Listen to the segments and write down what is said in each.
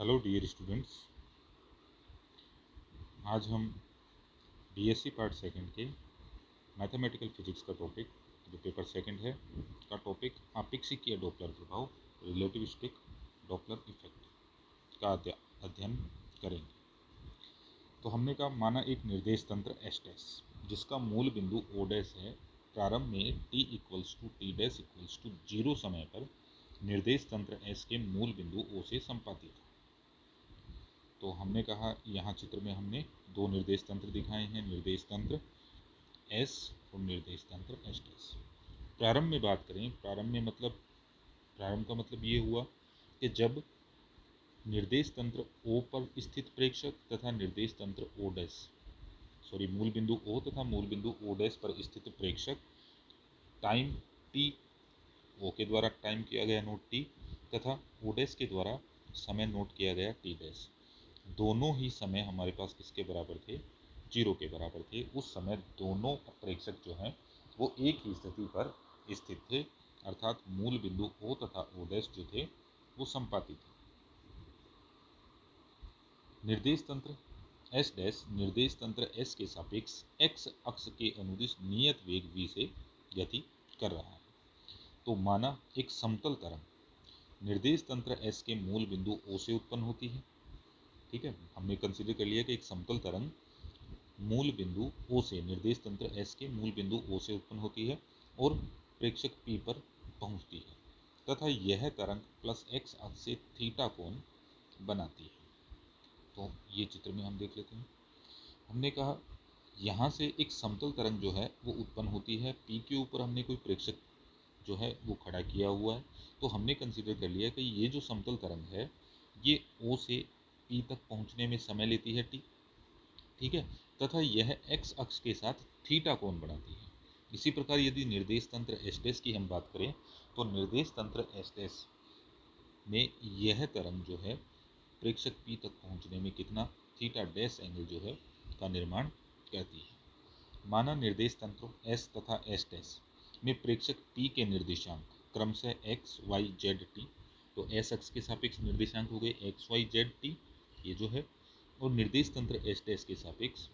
Hello dear students, आज हम BSc part second के मैथमेटिकल फिजिक्स का टॉपिक जो पेपर सेकंड है का टॉपिक अपेक्षिकीय डॉपलर प्रभाव रिलेटिविस्टिक डॉपलर इफेक्ट का अध्ययन करेंगे। तो हमने कहा माना एक निर्देश तंत्र एस डैश जिसका मूल बिंदु ओ डैश है, प्रारंभ में t equals to T dash equals to 0 समय पर निर्देश तंत्र एस के मूल बिंदु ओ से संपातित है। तो हमने कहा यहाँ चित्र में हमने दो निर्देश तंत्र दिखाए हैं, निर्देश तंत्र एस और निर्देश तंत्र एस डैश। प्रारंभ में बात करें, प्रारंभ का मतलब ये हुआ कि जब निर्देश तंत्र ओ पर स्थित प्रेक्षक तथा निर्देश तंत्र ओ डैश मूल बिंदु ओ तथा मूल बिंदु ओ डैश पर स्थित प्रेक्षक टाइम टी ओ के द्वारा टाइम किया गया नोट टी तथा ओ डैश के द्वारा समय नोट किया गया टी डैश, दोनों ही समय हमारे पास किसके बराबर थे? 0 के बराबर थे। उस समय दोनों प्रेक्षक जो हैं वो एक ही स्थिति पर स्थित थे, अर्थात मूल बिंदु ओ तथा ओ डैश जो थे वो संपाती थे। निर्देश तंत्र एस डैश निर्देश तंत्र एस के सापेक्ष एक्स अक्ष के अनुदिश नियत वेग v से गति कर रहा है। तो माना एक समतल तरंग निर्देश तंत्र एस के मूल बिंदु ओ से उत्पन्न होती है। ठीक है, हमने कंसीडर कर लिया कि एक समतल तरंग मूल बिंदु ओ से निर्देश तंत्र एस के मूल बिंदु ओ से उत्पन्न होती है और प्रेक्षक पी पर पहुंचती है तथा यह तरंग प्लस एक्स अक्ष से थीटा कोण बनाती है। तो ये चित्र में हम देख लेते हैं। हमने कहा यहाँ से एक समतल तरंग जो है वो उत्पन्न होती है, पी के ऊपर हमने कोई प्रेक्षक जो है वो खड़ा किया हुआ है। तो हमने कंसीडर कर लिया कि ये जो समतल तरंग है ये ओ से पी तक पहुँचने में समय लेती है टी, ठीक है, तथा यह एक्स अक्ष के साथ थीटा कोण बनाती है। इसी प्रकार यदि निर्देश तंत्र एस डैश की हम बात करें तो निर्देश तंत्र एस डैश में यह तरंग जो है प्रेक्षक पी तक पहुंचने में कितना थीटा डैश एंगल जो है का निर्माण करती है। माना निर्देश तंत्रों एस तथा एस डैश में प्रेक्षक पी के निर्देशांक क्रमशः एक्स वाई जेड टी, तो एस अक्ष के सापेक्ष निर्देशांक हो गए एक्स वाई जेड टी ये जो है, और निर्देश तंत्र एस डैश के सापेक्ष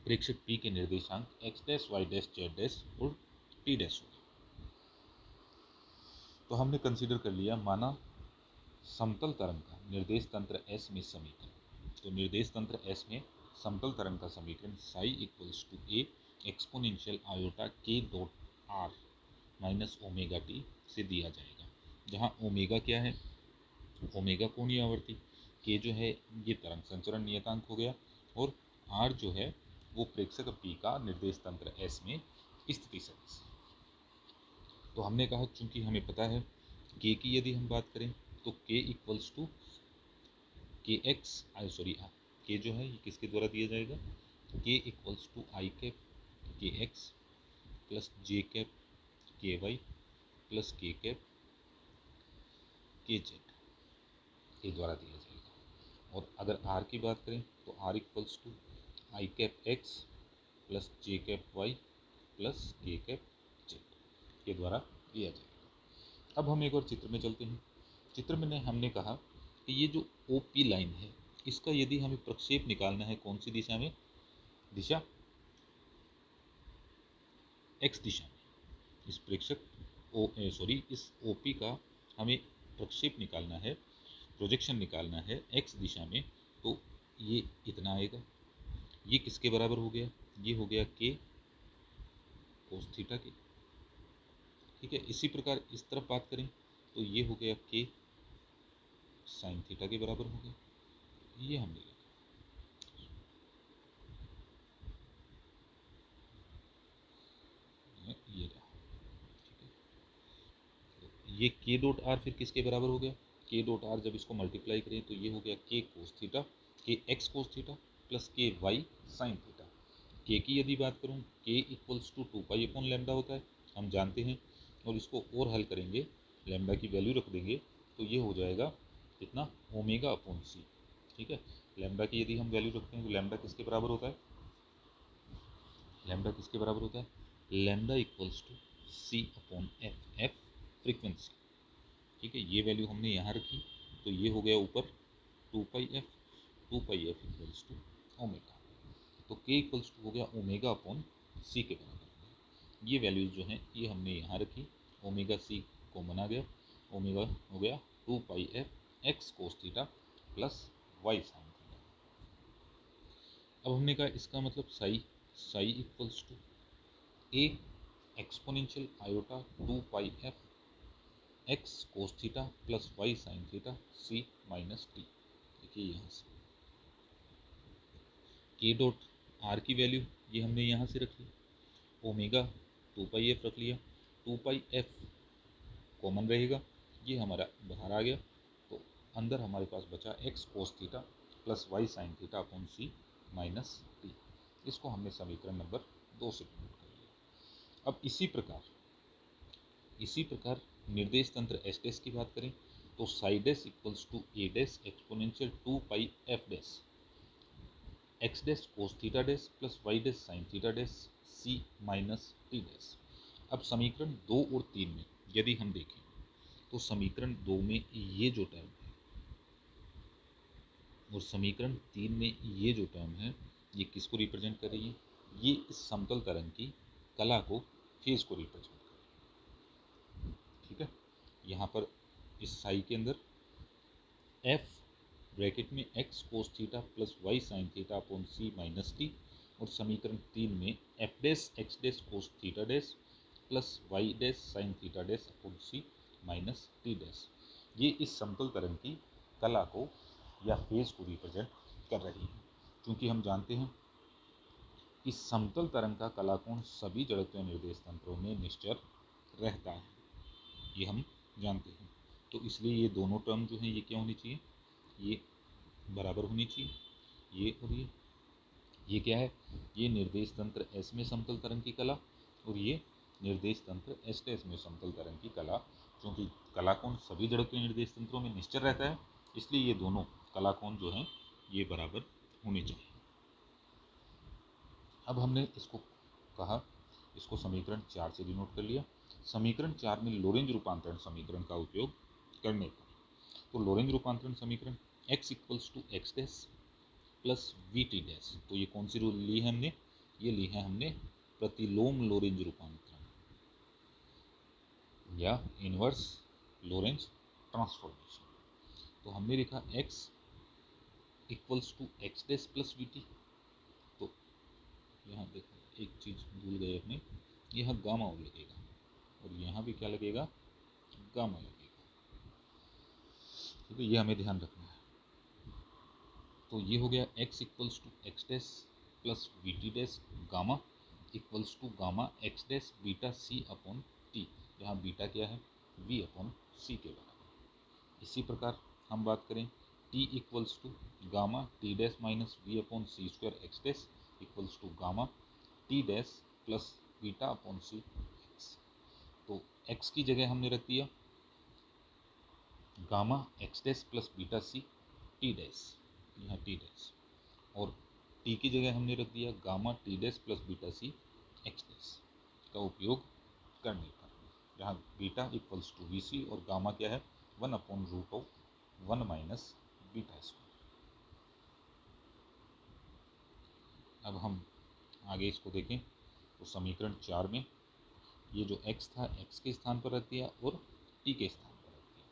प्रेक्षक पी के निर्देशांक X dash Y dash Z dash और टी डैश हो गए। तो हमने कंसीडर कर लिया माना समतल तरंग का निर्देश तंत्र एस में समीकरण। तो निर्देश तंत्र एस में समतल तरंग का समीकरण psi equals to A exponential iota k dot r minus omega t से दिया जाएगा, जहाँ ओमेगा क्या है? ओमेगा कोणीय आवर्ती, के जो है ये तरंग संचरण नियतांक हो गया और आर जो है वो प्रेक्षक पी का निर्देश तंत्र एस में स्थिति सदिश। तो हमने कहा चूंकि हमें पता है के की यदि हम बात करें तो के इक्वल्स टू के एक्स के जो है ये किसके द्वारा दिया जाएगा? के इक्वल्स टू आई कैप के एक्स प्लस जे कैप के वाई प्लस के कैप के जेड के द्वारा दिया जाएगा। और अगर आर की बात करें तो R equals to I cap X plus J cap Y plus K cap Z के द्वारा दिया जाएगा। अब हम एक और चित्र में चलते हैं। चित्र में हमने कहा कि ये जो ओ पी लाइन है इसका यदि हमें प्रक्षेप निकालना है कौन सी दिशा में? दिशा एक्स दिशा में। इस प्रेक्षक इस ओ पी का हमें प्रक्षेप निकालना है, प्रोजेक्शन निकालना है एक्स दिशा में, तो ये इतना आएगा। ये किसके बराबर हो गया? ये हो गया के कोस थीटा के, ठीक है। इसी प्रकार इस तरफ बात करें तो ये हो गया के साइन थीटा के बराबर हो गया। ये हमने लिखा, ये रहा, ठीक है। तो ये के डॉट आर फिर किसके बराबर हो गया? के डॉट आर जब इसको मल्टीप्लाई करें तो ये हो गया K cos theta, K X cos theta plus K Y sine theta. K की यदि बात करूँ K equals to 2 pi upon lambda होता है, हम जानते हैं, और इसको और हल करेंगे, लैम्डा की वैल्यू रख देंगे तो ये हो जाएगा कितना? ओमेगा अपॉन सी, ठीक है। लैम्डा की यदि हम वैल्यू रखते हैं तो लैम्डा किसके बराबर होता है? लैम्डा किसके बराबर होता है? Lambda equals to C upon F, F frequency, ठीक है। ये वैल्यू हमने यहाँ रखी तो ये हो गया ऊपर two pi F equals to omega. तो के इक्वल्स टू हो गया ओमेगा अपॉन सी के बराबर। ये वैल्यूज जो हैं ये हमने यहाँ रखी, ओमेगा सी कॉमन आ गया, ओमेगा हो गया two pi F X cos theta plus Y sine theta. अब हमने कहा इसका मतलब psi, psi equals to A exponential iota two pi F X cos theta plus Y sine theta C minus T. देखिए यहाँ से के डॉट आर की वैल्यू ये हमने यहाँ से रख ली, ओमेगा टू पाई एफ रख लिया, टू पाई एफ कॉमन रहेगा, ये हमारा बाहर आ गया, तो अंदर हमारे पास बचा x cos theta plus Y sine theta upon सी माइनस टी। इसको हमने समीकरण नंबर 2 से नोट कर लिया। अब इसी प्रकार निर्देश तंत्र एस डैश की बात करें तो psi dash equals to A dash exponential two pi F dash x dash cos theta dash plus Y dash sine theta dash C minus T dash. अब समीकरण 2 और 3 में यदि हम देखें तो समीकरण 2 में ये जो टर्म है और समीकरण 3 में ये जो टर्म है ये किसको रिप्रेजेंट कर रही है? ये इस समतल तरंग की कला को, फेज को रिप्रेजेंट कर रही है। ठीक है, यहाँ पर इस साई के अंदर एफ ब्रैकेट में x cos theta plus Y sine theta upon सी माइनस टी, और समीकरण 3 में F dash x dash cos theta dash plus Y dash sine theta dash upon सी माइनस टी डैश। ये इस समतल तरंग की कला को या फेज को रिप्रेजेंट कर रही है। क्योंकि हम जानते हैं कि समतल तरंग का कलाकोण सभी जड़त्वीय निर्देश तंत्रों में निश्चर रहता है, ये हम जानते हैं। तो इसलिए ये दोनों टर्म जो हैं ये क्या होनी चाहिए? ये बराबर होनी चाहिए, ये और ये क्या है? ये निर्देश तंत्र एस में समतल तरंग की कला और ये निर्देश तंत्र एस डैश में समतल तरंग की कला। क्योंकि कलाकोण सभी जड़त्वीय निर्देश तंत्रों में निश्चर रहता है, इसलिए ये दोनों कलाकोण जो हैं ये बराबर होने चाहिए। अब हमने इसको कहा, इसको समीकरण 4 से डिनोट कर लिया। समीकरण 4 में लोरेंज रूपांतरण समीकरण का उपयोग करने पर, तो लोरेंज रूपांतरण समीकरण x equals to X dash plus V T dash, तो ये कौन सी रूल ली है हमने? ये ली है हमने प्रतिलोम लोरेंज रूपांतरण या इनवर्स लोरेंज ट्रांसफॉर्मेशन। तो हमने लिखा x equals to X dash plus V T. तो यहाँ देखो एक चीज़ भूल गए अपने, यहाँ गामा लगेगा और यहाँ भी क्या लगेगा? गामा लगेगा। ठीक है, ये हमें ध्यान रखना है। तो ये हो गया x equals to X dash plus V T dash gamma equals to gamma x dash beta C upon T, जहाँ बीटा क्या है? v अपॉन सी के बराबर। इसी प्रकार हम बात करें t equals to gamma t dash minus we upon C square x dash equals to gamma t dash plus beta upon c x. तो x की जगह हमने रख दिया gamma x dash plus beta c t dash, यहाँ t dash, और t की जगह हमने रख दिया gamma t dash plus beta c x dash का उपयोग करने पर, जहाँ beta equals to v c और गामा क्या है? 1 upon root of 1 minus beta square. अब हम आगे इसको देखें तो समीकरण 4 में ये जो x था x के स्थान पर रख दिया और t के स्थान पर रख दिया,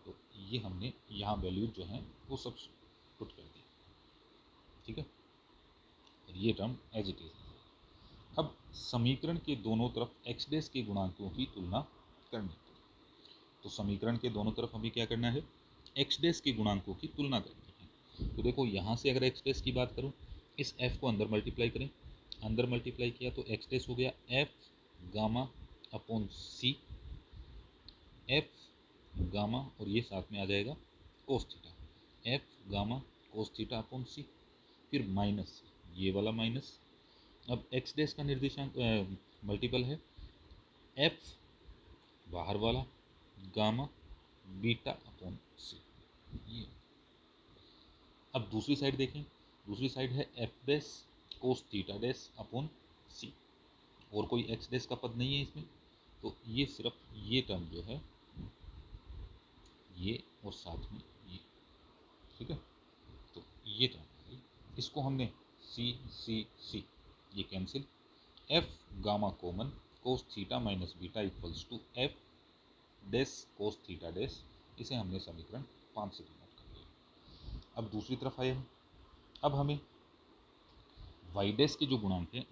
तो ये हमने यहाँ वैल्यू जो हैं वो सब पुट कर दी। ठीक है, और ये टर्म एज इट इज। अब समीकरण के दोनों तरफ x डैश के गुणांकों की तुलना करनी पड़ी, तो समीकरण के दोनों तरफ हमें क्या करना है? x डैश के गुणांकों की तुलना करनी है। तो देखो यहाँ से अगर x डैश की बात करूँ, इस f को अंदर मल्टीप्लाई करें, अंदर मल्टीप्लाई किया तो x डैश हो गया f gamma upon c, f gamma और ये साथ में आ जाएगा cos theta, f gamma cos theta upon c, फिर माइनस ये वाला माइनस। अब x डैश का निर्देशांक मल्टीपल है f बाहर वाला गामा बीटा अपॉन सी, ये। अब दूसरी साइड देखें, दूसरी साइड है f dash cos theta dash upon c, और कोई x डैश का पद नहीं है इसमें, तो ये सिर्फ ये टर्म जो है ये और साथ में ये, ठीक है, तो ये टर्म हो गई, इसको हमने सी सी सी ये cancel, F gamma common, cos theta minus beta equals to F dash cos theta dash, इसे हमने समीकरण 5 से डिनोट कर लिया। अब दूसरी तरफ आए हम, अब हमें वाई डैश के जो गुणांक हैं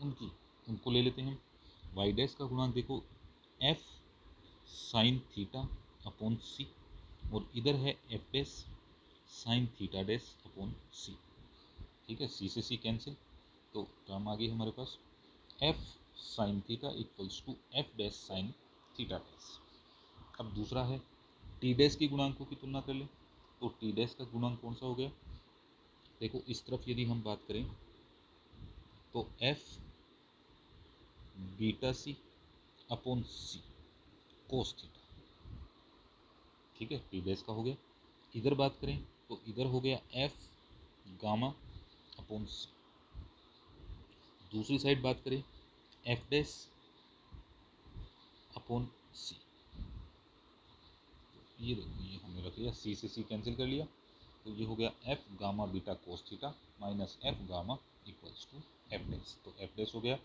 उनको ले लेते हैं। वाई डैश का गुणांक देखो F sine theta upon c, और इधर है F dash sine theta dash upon c. ठीक है, सी से सी कैंसिल, तो टर्म आ गई हमारे पास F sine theta equals to F dash sine theta dash. अब दूसरा है टी डैश के गुणांकों की तुलना कर लें, तो टी डैश का गुणांक कौन सा हो गया, देखो इस तरफ यदि हम बात करें तो F beta C upon C cos theta. ठीक है, टी डैश का हो गया। इधर बात करें तो इधर हो गया एफ गामा अपॉन सी। दूसरी साइड बात करें एफ डैश अपॉन सी, ये देखो ये हमने रख लिया, सी से सी कैंसिल कर लिया, तो ये हो गया F gamma beta cos theta minus F gamma equals to F dash. तो एफ डैश हो गया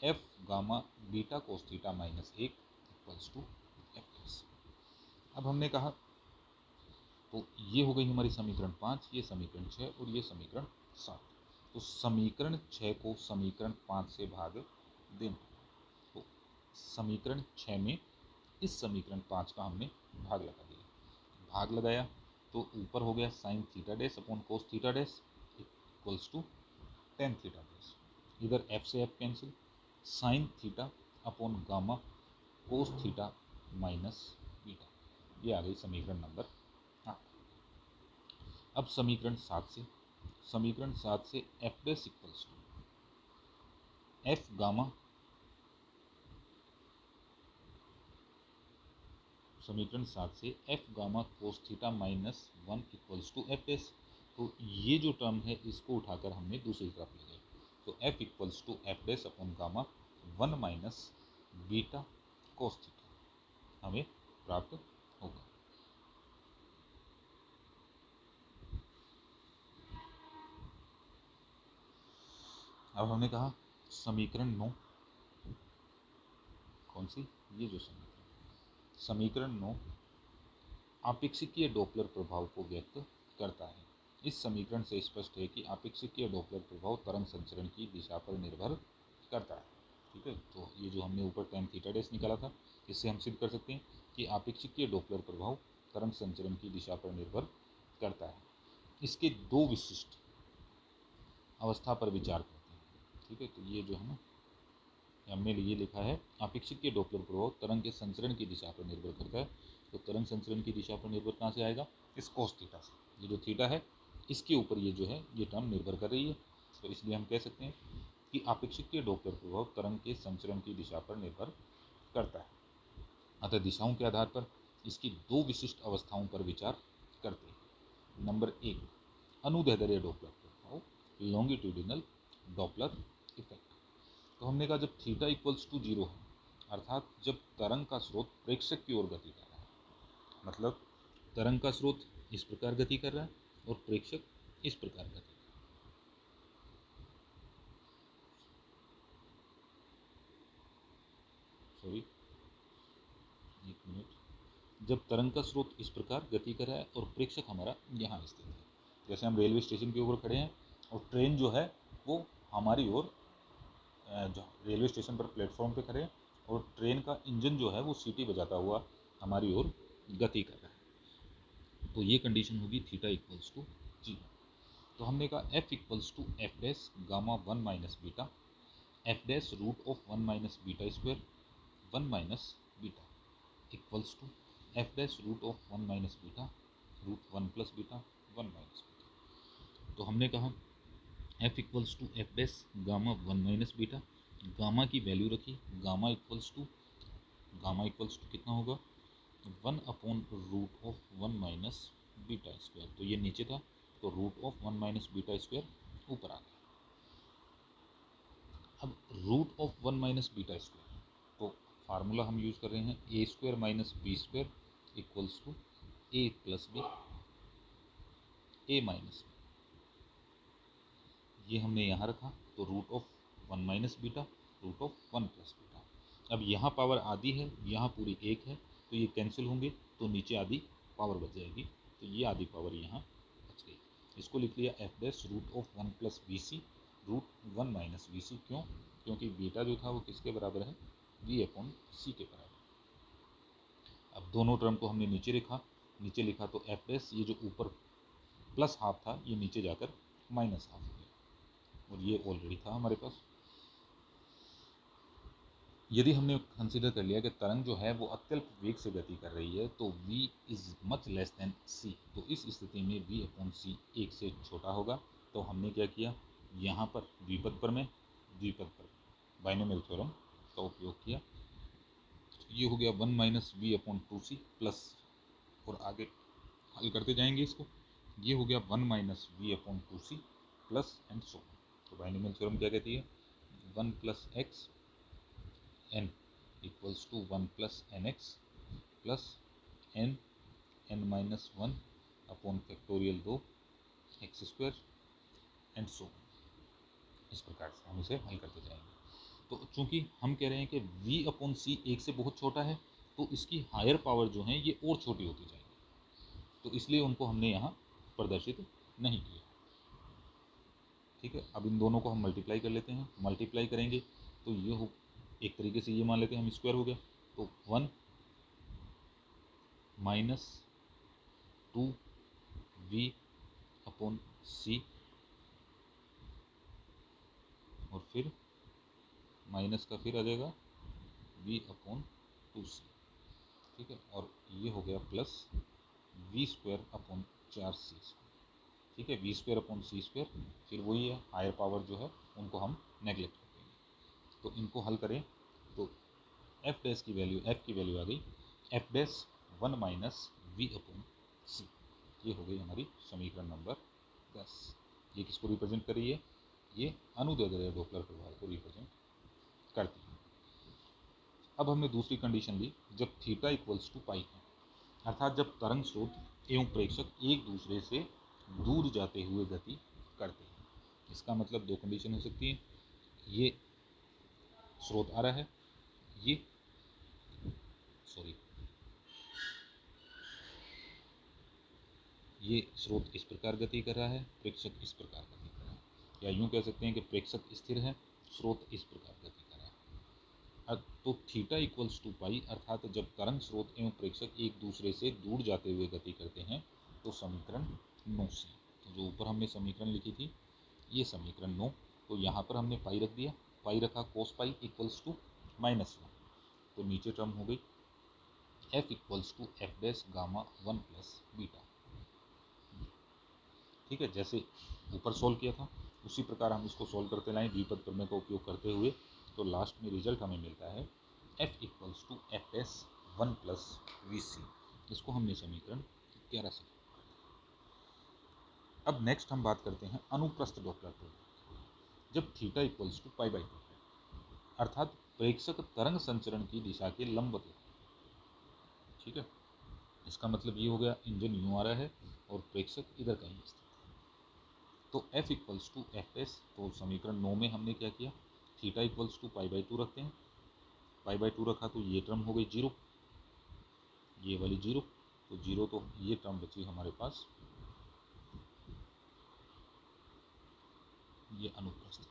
F gamma beta cos theta minus 1 equals to F dash. अब हमने कहा तो ये हो गई हमारी समीकरण 5, ये समीकरण 6 और ये समीकरण 7। तो समीकरण 6 को समीकरण 5 से भाग देना, तो समीकरण 6 में इस समीकरण 5 का हमने भाग लगा दिया। भाग लगाया तो ऊपर हो गया sine theta dash upon cos theta dash equals to tan theta dash. इधर एफ से F cancel, sine theta upon gamma cos theta minus beta, ये आ गई समीकरण नंबर 8। अब समीकरण 7 से F dash equals to F gamma, समीकरण 7 से F gamma cos theta minus 1 equals to F dash. तो ये जो टर्म है इसको उठाकर हमने दूसरी तरफ ले गए, तो F equals to F dash upon gamma 1 minus beta cos theta हमें प्राप्त होगा। अब हमने कहा समीकरण 9, कौन सी, ये जो समीकरण 9 आपेक्षिकीय डॉपलर प्रभाव को व्यक्त करता है। इस समीकरण से स्पष्ट है कि आपेक्षिकीय डॉपलर प्रभाव तरंग संचरण की दिशा पर निर्भर करता है। ठीक है, तो ये जो हमने ऊपर tan थीटा डैश निकाला था, इससे हम सिद्ध कर सकते हैं कि आपेक्षिकीय डॉपलर प्रभाव तरंग संचरण की दिशा पर निर्भर करता है। इसके दो विशिष्ट अवस्था पर विचार करते हैं। ठीक है, तो ये जो है ना, हमने ये लिखा है आपेक्षिकीय डॉपलर प्रभाव तरंग के संचरण की दिशा पर निर्भर करता है। तो तरंग संचरण की दिशा पर निर्भर कहाँ से आएगा, इस कोस थीटा से। ये जो थीटा है इसके ऊपर ये जो है ये टर्म निर्भर कर रही है, तो इसलिए हम कह सकते हैं कि आपेक्षिकीय डॉपलर प्रभाव तरंग के संचरण की दिशा पर निर्भर करता है। अतः दिशाओं के आधार पर इसकी दो विशिष्ट अवस्थाओं पर विचार करते हैं। नंबर 1, अनुदैर्ध्य डॉपलर प्रभाव, लॉन्गिट्यूडिनल डॉपलर इफेक्ट। तो हमने कहा जब थीटा इक्वल्स टू 0 है, अर्थात जब तरंग का स्रोत प्रेक्षक की ओर गति कर रहा है, मतलब तरंग का स्रोत इस प्रकार गति कर रहा है और प्रेक्षक इस प्रकार गति कर रहा है। सॉरी, एक मिनट। जब तरंग का स्रोत इस प्रकार गति कर रहा है और प्रेक्षक हमारा यहाँ स्थित है, जैसे हम रेलवे स्टेशन के ऊपर खड़े हैं और ट्रेन जो है वो हमारी ओर, जो रेलवे स्टेशन पर प्लेटफॉर्म पे खड़े हैं और ट्रेन का इंजन जो है वो सीटी बजाता हुआ हमारी ओर गति कर रहा है, तो ये कंडीशन होगी थीटा इक्वल्स टू 0। तो हमने कहा F equals to F dash gamma 1 minus beta, F dash root of 1 minus beta square 1 minus beta equals to F dash root of 1 minus beta root 1 plus beta 1 minus beta. तो हमने कहा F equals to F dash gamma 1 minus beta, gamma की value रखी, gamma equals to कितना होगा 1 upon root of 1 minus beta square, तो ये नीचे था तो root of 1 minus beta square ऊपर आ गया। अब root of 1 minus beta square, तो फार्मूला हम यूज कर रहे हैं A square minus B square equals to A plus B. A minus, ये हमने यहाँ रखा तो root of 1 minus beta root of 1 plus beta. अब यहाँ पावर आधी है, यहाँ पूरी 1 है, तो ये कैंसिल होंगे, तो नीचे आधी पावर बच जाएगी, तो ये आधी पावर यहाँ बच गई। इसको लिख लिया F dash root of 1 plus B C root 1 minus B C. क्यों? क्योंकि बीटा जो था वो किसके बराबर है? वी अपॉन सी के बराबर। अब दोनों टर्म को हमने नीचे लिखा तो एफ डैश, ये जो ऊपर प्लस हाफ था ये नीचे जाकर माइनस हाफ हो गया, और ये ऑलरेडी था हमारे पास। यदि हमने कंसीडर कर लिया कि तरंग जो है वो अत्यल्प वेग से गति कर रही है, तो v is much less than c, तो इस स्थिति में v अपॉन सी 1 से छोटा होगा। तो हमने क्या किया, यहाँ पर द्विपद पर बाइनोमियल थ्योरम का उपयोग किया। ये हो गया 1 minus we upon 2c plus, और आगे हल करते जाएंगे इसको, ये हो गया 1 minus we upon 2c plus and so. तो बाइनोमियल थ्योरम क्या कहती है? 1 plus X n equals to 1 plus N X plus N minus 1 upon factorial 2 X square and so. इस प्रकार से हम इसे हल करते जाएंगे। तो चूंकि हम कह रहे हैं कि v अपॉन सी 1 से बहुत छोटा है, तो इसकी हायर पावर जो है ये और छोटी होती जाएगी, तो इसलिए उनको हमने यहाँ प्रदर्शित नहीं किया। ठीक है, अब इन दोनों को हम मल्टीप्लाई कर लेते हैं। मल्टीप्लाई करेंगे तो ये हो, एक तरीके से ये मान लेते हैं हम स्क्वायर हो गया, तो 1 माइनस 2 वी अपॉन सी, और फिर माइनस का फिर आ जाएगा v अपॉन 2c। ठीक है, और ये हो गया plus we square upon 4c। ठीक है, वी स्क्वायर अपॉन सी स्क्वायर, फिर वही है, हायर पावर जो है उनको हम नेगलेक्ट कर देंगे। तो इनको हल करें तो एफ डैश की वैल्यू आ गई F dash 1 minus we upon c. ये हो गई हमारी समीकरण नंबर 10। ये किसको रिप्रेजेंट कर रही है? ये अनुदैर्ध्य डॉपलर प्रभाव को रिप्रेजेंट करती है। अब हमने दूसरी कंडीशन ली, जब थीटा इक्वल्स टू पाई है, अर्थात जब तरंग स्रोत एवं प्रेक्षक एक दूसरे से दूर जाते हुए गति करते हैं। इसका मतलब दो कंडीशन हो सकती है, ये स्रोत आ रहा है, ये ये स्रोत इस प्रकार गति कर रहा है, प्रेक्षक इस प्रकार गति कर रहा है, या यूं कह सकते हैं कि प्रेक्षक स्थिर है, स्रोत इस प्रकार गति कर रहा है। अब तो थीटा इक्वल्स टू पाई, अर्थात जब तरंग स्रोत एवं प्रेक्षक एक दूसरे से दूर जाते हुए गति करते हैं, तो समीकरण 9 से, तो जो ऊपर हमने समीकरण लिखी थी ये समीकरण 9, तो यहाँ पर हमने पाई रख दिया, पाई रखा कोस पाई इक्वल्स टू -1, तो नीचे टर्म हो गई F equals to F dash gamma 1 plus beta. ठीक है, जैसे ऊपर सॉल्व किया था उसी प्रकार हम इसको सॉल्व करते लाएं द्विपद प्रमेय का उपयोग करते हुए, तो लास्ट में रिजल्ट हमें मिलता है F equals to F S 1 plus v c. इसको हमने समीकरण 11 से। अब नेक्स्ट हम बात करते हैं अनुप्रस्थ डॉपलर प्रभाव। जब theta equals to pi by 2 है, अर्थात प्रेक्षक तरंग संचरण की दिशा के लंबवत है। ठीक है, इसका मतलब ये हो गया इंजन यूं आ रहा है और प्रेक्षक इधर कहीं स्थित है, तो f equals to F S. तो समीकरण 9 में हमने क्या किया, theta equals to pi by 2 रखते हैं, पाई बाई 2 रखा तो ये टर्म हो गई 0, ये वाली 0, तो 0, तो ये टर्म बची हमारे पास, ये अनुप्रस्थ।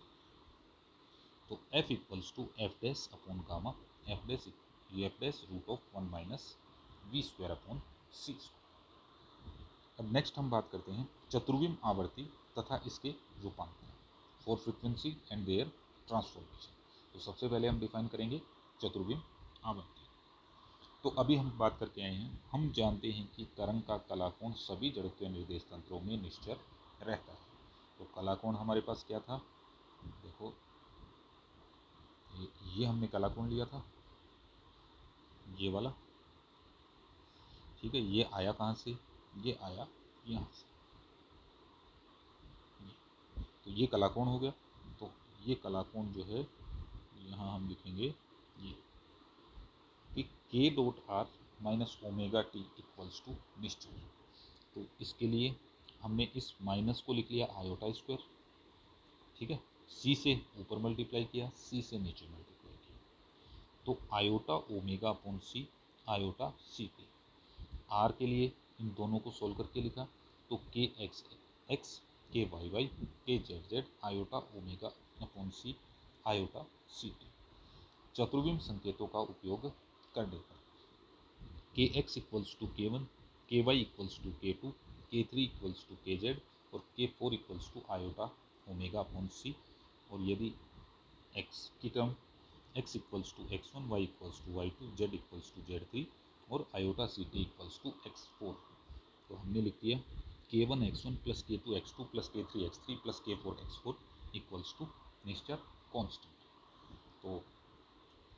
तो f equals to F dash upon gamma F dash, ये F dash root of 1 minus v square upon C square. अब नेक्स्ट हम बात करते हैं चतुर्विम आवर्ती तथा इसके रूपांतर for frequency and their transformation. तो सबसे पहले हम डिफाइन करेंगे चतुर्विम आवर्ती। तो अभी हम बात करके आए हैं, हम जानते हैं कि तरंग का कलाकोण सभी जड़त्वीय निर्देश तंत्रों में निश्चल रहता है। तो कलाकोण हमारे पास क्या था, देखो ये हमने कलाकोण लिया था, ये वाला। ठीक है, ये आया कहाँ से, ये आया यहाँ से, तो ये कलाकोण हो गया। तो ये कलाकोण जो है यहाँ हम लिखेंगे ये कि k dot r minus omega t equals to निश्चल। तो इसके लिए हमने इस माइनस को लिख लिया आयोटा स्क्वायर, ठीक है, सी से ऊपर मल्टीप्लाई किया, सी से नीचे मल्टीप्लाई किया, तो आयोटा ओमेगा अपॉन सी आयोटा सी टी। आर के लिए इन दोनों को सोल्व करके लिखा, तो k x x k y y k z z iota omega upon सी आयोटा सी टी। चतुर्विम संकेतों का उपयोग करने पर k x equals to k one, k y equals to k two, k three equals to k z और k four equals to iota omega upon c. और यदि x की term x equals to x1, y equals to y2, z equals to z3 और iota C t equals to x4, तो हमने लिख दिया k1 x1 plus k2 x2 plus k3 x3 plus k4 x4 equals to निश्चर constant. तो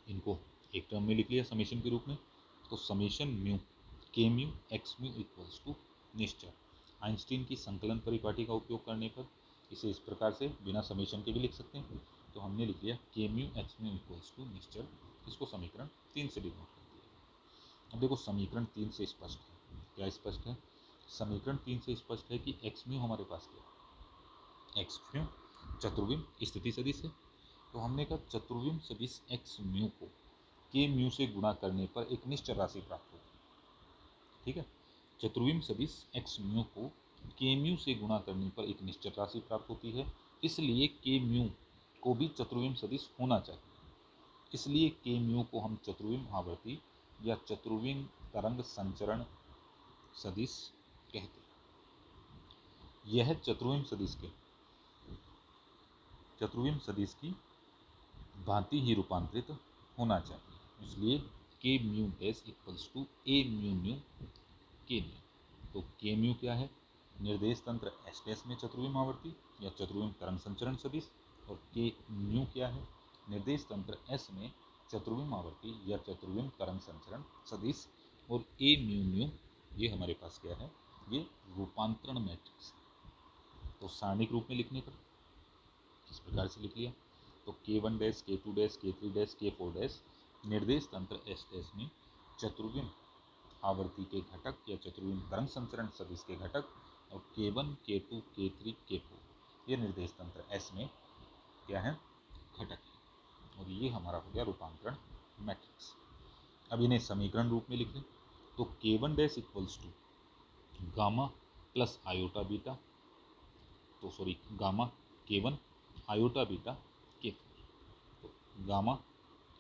इनको एक term में लिख लिया समेशन के रूप में, तो समेशन म्यू के mu x mu equals to निश्चर। आइंस्टीन की संकलन परिपाटी का उपयोग करने पर इसे इस प्रकार से बिना समेशन के भी लिख सकते हैं, तो हमने लिख लिया k mu x mu equals to निश्चर। इसको समीकरण 3 से डिनोट कर दिया। अब देखो समीकरण 3 से स्पष्ट है, क्या स्पष्ट है, समीकरण 3 से स्पष्ट है कि एक्स म्यू हमारे पास क्या है, एक्स म्यू चतुर्विम स्थिति सदिश है। तो हमने कहा चतुर्विम सदिश एक्स म्यू को के म्यू से गुणा करने पर एक निश्चर राशि प्राप्त होगी, ठीक है, चतुर्विम सदिश एक्स म्यू को के म्यू से गुणा करने पर एक निश्चर राशि प्राप्त होती है, इसलिए के म्यू को भी चतुर्विम सदिश होना चाहिए, इसलिए के म्यू को हम चतुर्विम आवर्ती या चतुर्विम तरंग संचरण सदिश कहते हैं। यह चतुर्विम सदिश की भांति ही रूपांतरित होना चाहिए, इसलिए K mu dash equals to A mu mu के म्यू। तो के म्यू क्या है, निर्देश तंत्र एस डैश में चतुर्विम आवर्ती या चतुर्विम तरंग संचरण सदिश, और के म्यू क्या है, निर्देश तंत्र एस में चतुर्विम आवर्ती या चतुर्विम तरंग संचरण सदिश, और ए म्यू म्यू ये हमारे पास क्या है, ये रूपांतरण मैट्रिक्स। तो सारणिक रूप में लिखने पर इस प्रकार से लिख लिया, तो k1 dash k2 dash k3 dash k4 dash निर्देश तंत्र एस डैश में चतुर्विम आवर्ती के घटक या चतुर्विम तरंग संचरण सदिश के घटक, और k1 k2 k3 k4 ये निर्देश तंत्र एस में क्या है, घटक है, और ये हमारा हो गया रूपांतरण मैट्रिक्स। अब इन्हें समीकरण रूप में लिख लें, तो k1 dash equals to gamma plus iota beta, तो sorry gamma k1 iota beta k4, तो gamma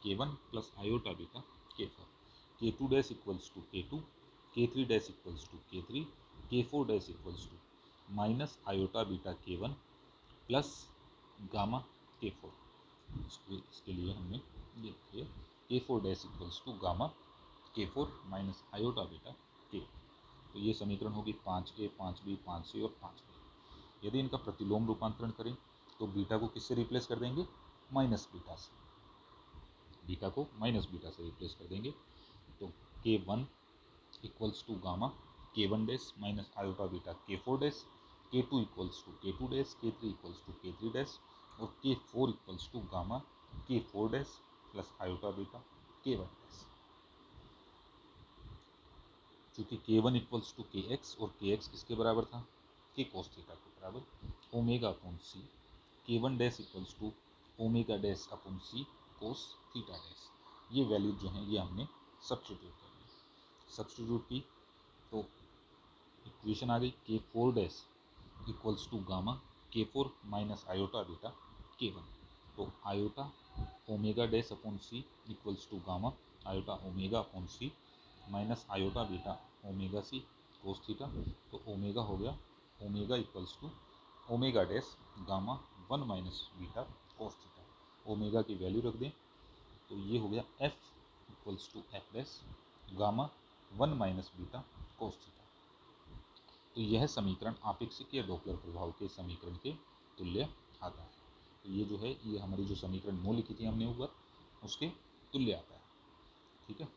k1 plus iota beta k4, k2 dash equals to k2, k3 dash equals to k3, k4 dash equals to minus iota beta k1 plus gamma k4। इसके लिए हमने ये किया k4 dash equals to gamma k4 minus iota beta k। तो ये समीकरण होगी 5a 5b 5c और 5b। यदि इनका प्रतिलोम रूपांतरण करें तो बीटा को किससे रिप्लेस कर देंगे, माइनस बीटा से, बीटा को माइनस बीटा से रिप्लेस कर देंगे। तो k1 equals to gamma k1 dash minus iota beta k4 dash, k2 equals to k2 dash, k3 equals to k3 dash और k4 equals to gamma k4 dash plus iota beta k1 dash. चूँकि k1 equals to kx और kx किसके बराबर था, k cos theta के बराबर, omega upon C k1 dash equals to omega dash upon C cos theta dash. ये value जो हैं ये हमने सब्स्टिट्यूट कर ली, सब्स्टिट्यूट की तो इक्वेशन आ गई k4 dash equals to gamma k4 minus iota beta k1, तो iota omega dash upon C equals to gamma iota omega upon C minus iota beta omega C cos theta, तो omega हो गया omega equals to omega dash gamma 1 minus beta cos theta, omega की value रख दें तो ये हो गया F equals to F dash gamma 1 minus beta cos theta. तो यह समीकरण आपेक्षिक या डॉपलर प्रभाव के समीकरण के तुल्य आता है। तो ये जो है ये हमारी जो समीकरण मो लिखी थी हमने ऊपर उसके तुल्य आता है, ठीक है।